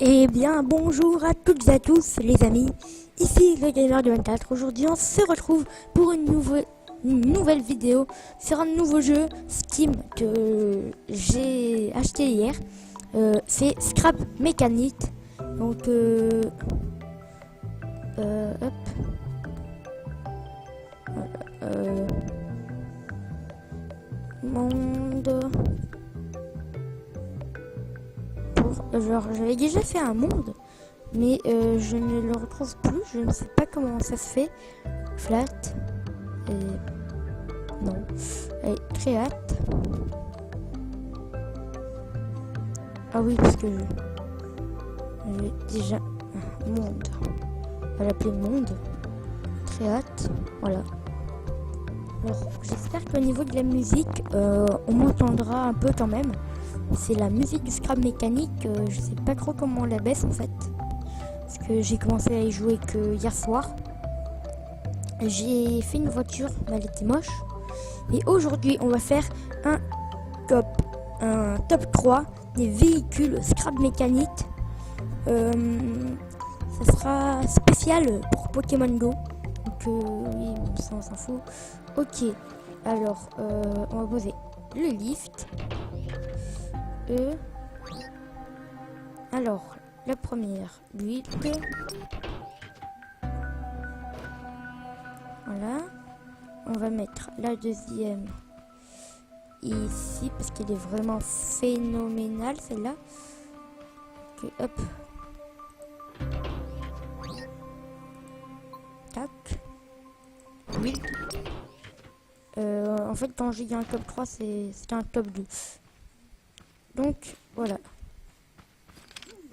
Eh bien, bonjour à toutes et à tous les amis, ici le Gamer de 24. Aujourd'hui on se retrouve pour une nouvelle vidéo sur un nouveau jeu Steam que j'ai acheté hier. C'est Scrap Mechanic. Donc, hop. Monde. Genre, j'avais déjà fait un monde, mais je ne le retrouve plus. Je ne sais pas comment ça se fait. Flat. Et non. Allez, créate. Ah oui, parce que j'ai déjà un monde. On va l'appeler monde. Créate. Voilà. Alors, j'espère qu'au niveau de la musique, on m'entendra un peu quand même. C'est la musique du Scrap Mechanic. Je sais pas trop comment on la baisse en fait. Parce que j'ai commencé à y jouer que hier soir. J'ai fait une voiture, mais elle était moche. Et aujourd'hui, on va faire un top 3 des véhicules Scrap Mechanic. Ça sera spécial pour Pokémon Go. Donc oui, ça on s'en fout. Ok, alors on va poser le lift. Alors, la première, 8. Voilà. On va mettre la deuxième ici parce qu'elle est vraiment phénoménale celle-là. Ok, hop. Tac. 8. En fait, quand j'ai dit un top 3, c'est un top 2. Donc, voilà.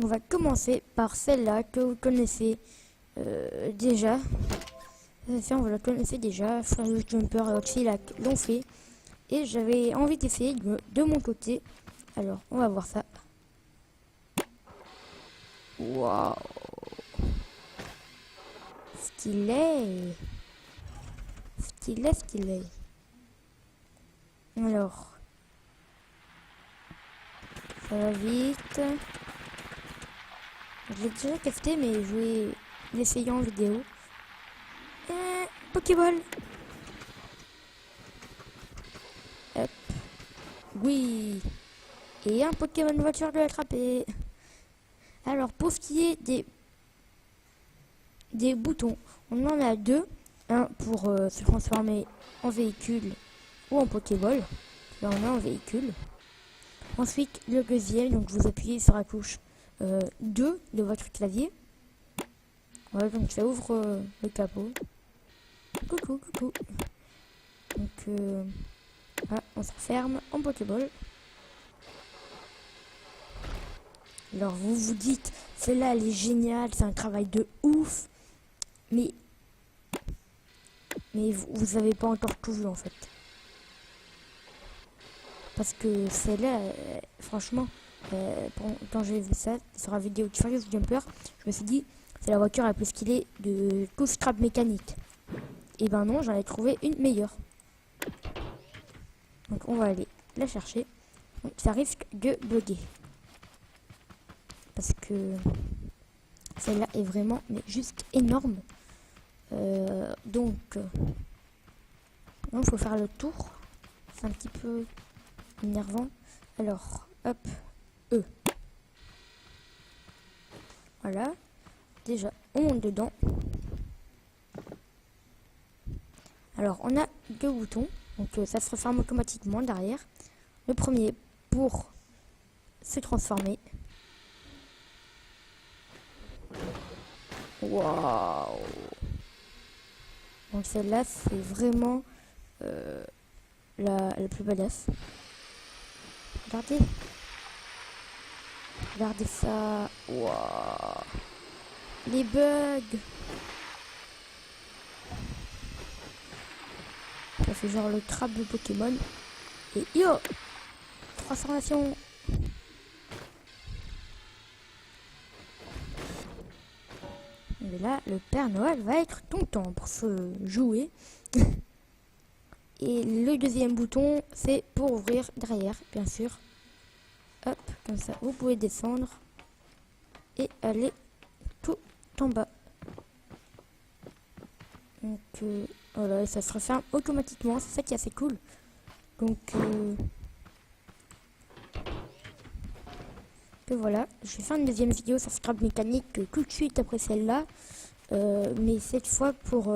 On va commencer par celle-là que vous connaissez déjà. Ça, on la connaissait déjà. Flying Jumper et Oxylac l'ont fait. Et j'avais envie d'essayer de mon côté. Alors, on va voir ça. Waouh! Stylé! Stylé, stylé. Alors, ça va vite. Je l'ai déjà testé, mais je vais l'essayer en vidéo. Pokéball. Hop. Oui. Et un Pokémon voiture de l'attraper. Alors, pour ce qui est des boutons, on en a deux. Un pour se transformer en véhicule ou en Pokéball. Là, on a un véhicule. Ensuite, le deuxième, donc vous appuyez sur la touche 2 de votre clavier. Voilà, donc ça ouvre le capot. Coucou, coucou. Donc, on se ferme en Pokéball. Alors, vous vous dites, celle-là, elle est géniale, c'est un travail de ouf. Mais vous avez pas encore tout vu, en fait. Parce que celle-là, franchement, quand j'ai vu ça sur la vidéo de Furious Jumper, je me suis dit, c'est la voiture la plus stylée de tout Scrap Mechanic. Et ben non, j'en ai trouvé une meilleure. Donc on va aller la chercher. Donc ça risque de bugger. Parce que celle-là est vraiment mais juste énorme. Donc, il faut faire le tour. C'est un petit peu énervant. Alors, hop, Voilà. Déjà, on monte dedans. Alors, on a deux boutons. Donc, ça se referme automatiquement derrière. Le premier pour se transformer. Waouh! Donc, celle-là, c'est vraiment la plus badass. Regardez. Regardez ça. Waouh! Les bugs! Ça fait genre le crabe de Pokémon. Et yo! Transformation! Et là, le Père Noël va être content pour se jouer. Et le deuxième bouton, c'est pour ouvrir derrière, bien sûr. Hop, comme ça, vous pouvez descendre. et aller tout en bas. Donc voilà, ça se referme automatiquement, c'est ça qui est assez cool. Donc voilà, je vais faire une deuxième vidéo sur Scrap mécanique tout de suite après celle-là. Mais cette fois pour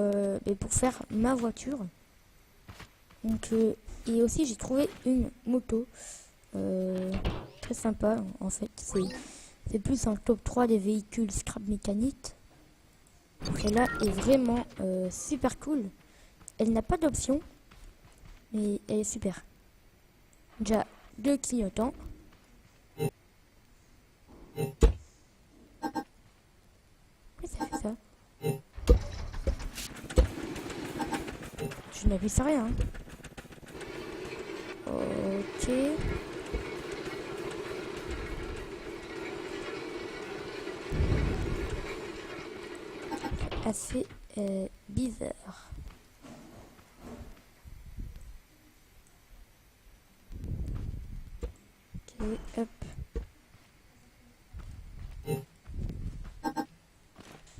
faire ma voiture. Donc et aussi j'ai trouvé une moto très sympa en fait. C'est plus un top 3 des véhicules Scrap mécanique. Celle-là est vraiment super cool. Elle n'a pas d'option, mais elle est super. Déjà 2 clignotants. Pourquoi ça fait ça? Je n'appuie sur rien. Ok. Assez bizarre. Ok, hop.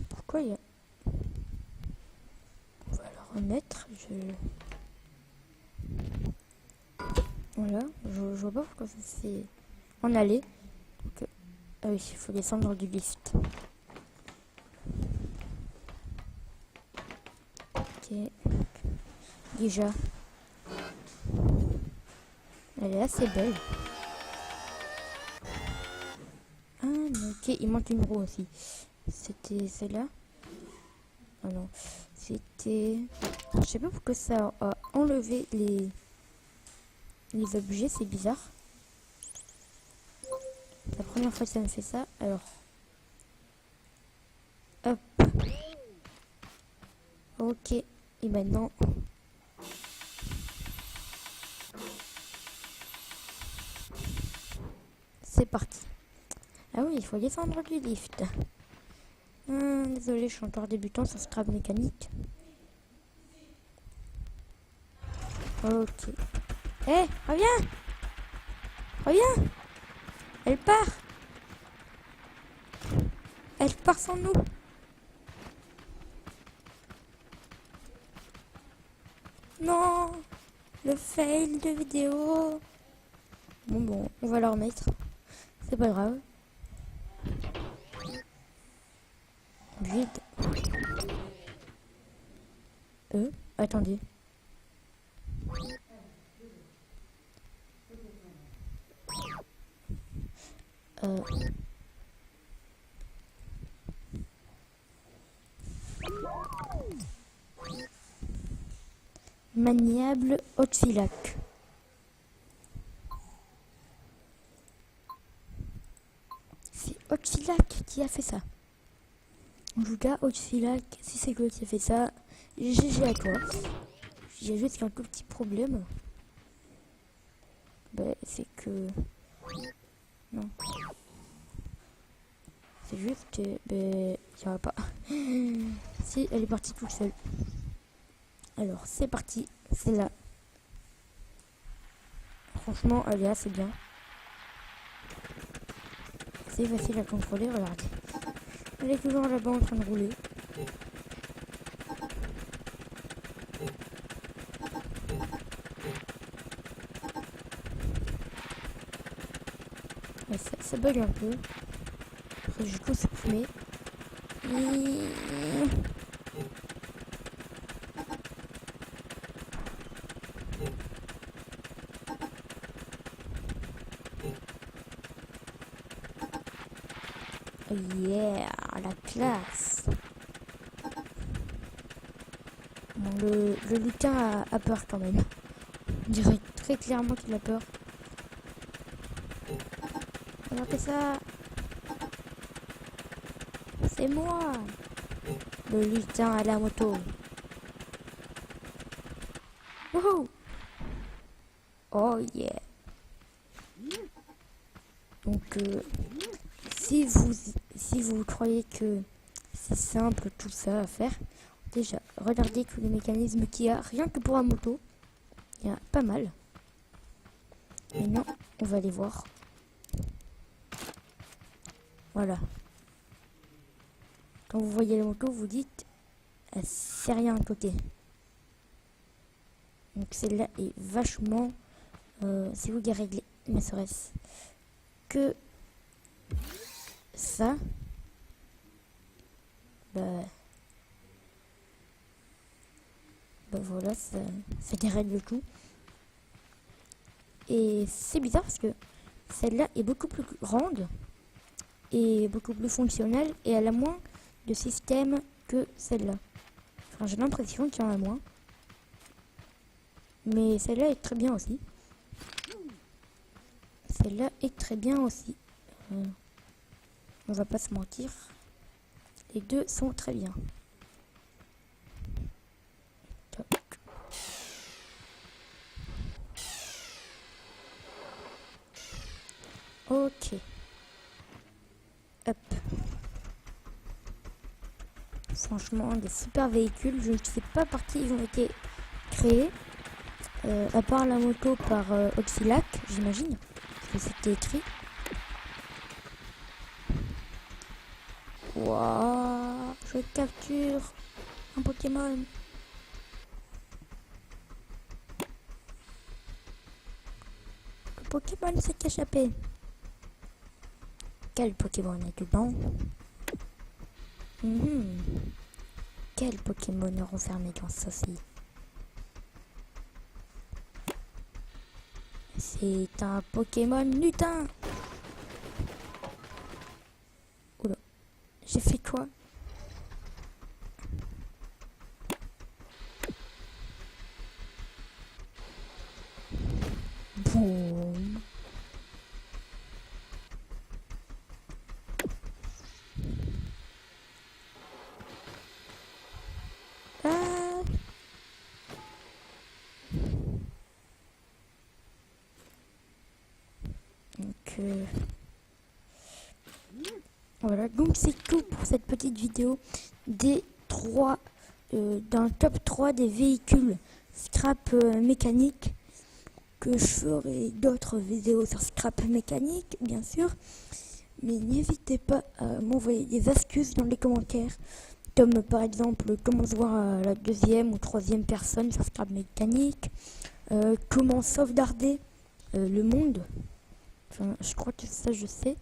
Pourquoi il y a... On va le remettre. Voilà, je vois pas pourquoi ça s'est en allée. Donc, ah oui, il faut descendre du lift. Ok. Déjà. Elle est assez belle. Ah, ok, il manque une roue aussi. C'était celle-là? Ah non, c'était... Je sais pas pourquoi ça a enlevé les objets, c'est bizarre. La première fois que ça me fait ça, alors... Hop. Ok, et maintenant... C'est parti. Ah oui, il faut descendre du lift. Désolé, je suis encore débutant sur Scrap mécanique. Ok. Hé, reviens! Reviens! Elle part! Elle part sans nous! Non! Le fail de vidéo! Bon, on va la remettre. C'est pas grave. Vite. Attendez. Maniable Oxilac. C'est Oxilac qui a fait ça. En tout cas, Oxilac, si c'est toi qui a fait ça, GG à toi. J'ai juste un tout petit problème. C'est que... Non. C'est juste que... il n'y aura pas. Si, elle est partie toute seule. Alors, c'est parti. C'est là. Franchement, elle est assez bien. C'est facile à contrôler, regardez. Elle est toujours là-bas en train de rouler. Ça bug un peu. Après, je peux supprimer. Yeah, la classe. Bon, le lutin a peur quand même. On dirait très clairement qu'il a peur. Regardez ça. C'est moi. Le lutin à la moto. Wouhou. Oh yeah. Donc si vous croyez que c'est simple tout ça à faire, déjà regardez tous les mécanismes qu'il y a rien que pour la moto. Il y a pas mal. Maintenant on va les voir. Voilà. quand vous voyez la moto, vous dites c'est rien à côté. Donc celle-là est vachement... c'est vous qui réglez, mais serait-ce que ça, bah voilà, ça dérègle tout. Et c'est bizarre parce que celle-là est beaucoup plus grande et beaucoup plus fonctionnelle et elle a moins de système que celle-là. Enfin, j'ai l'impression qu'il y en a moins. Mais celle-là est très bien aussi. Celle-là est très bien aussi. On va pas se mentir. Les deux sont très bien. Toc. Ok. Hop. Franchement, des super véhicules. Je ne sais pas par qui ils ont été créés. À part la moto par Oxylac, j'imagine. Parce que c'était écrit. Waouh, je capture un Pokémon. Le Pokémon s'est échappé. Quel Pokémon est dedans? Quel Pokémon est renfermé dans ceci? C'est un Pokémon lutin. Oula, j'ai fait quoi? Boum. Ah. Donc voilà, donc c'est tout pour cette petite vidéo des d'un top 3 des véhicules scrap mécanique, que je ferai d'autres vidéos sur scrap mécanique bien sûr, mais n'hésitez pas à m'envoyer des astuces dans les commentaires, comme par exemple comment se voir à la deuxième ou troisième personne sur scrap mécanique, comment sauvegarder le monde. Enfin, je crois que ça je sais.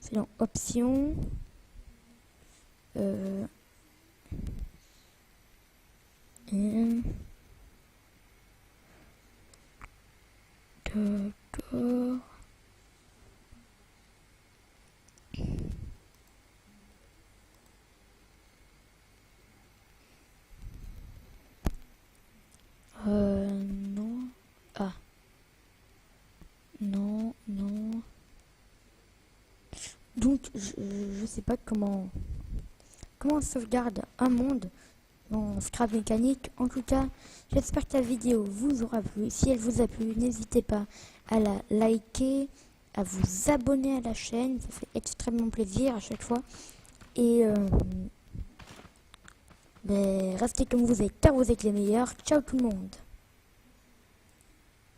C'est dans options. D'accord. Non. Ah. Non. Donc, je sais pas comment on sauvegarde un monde en scrap mécanique. En tout cas, j'espère que la vidéo vous aura plu. Si elle vous a plu, n'hésitez pas à la liker, à vous abonner à la chaîne. Ça fait extrêmement plaisir à chaque fois. Et restez comme vous êtes, car vous êtes les meilleurs. Ciao tout le monde.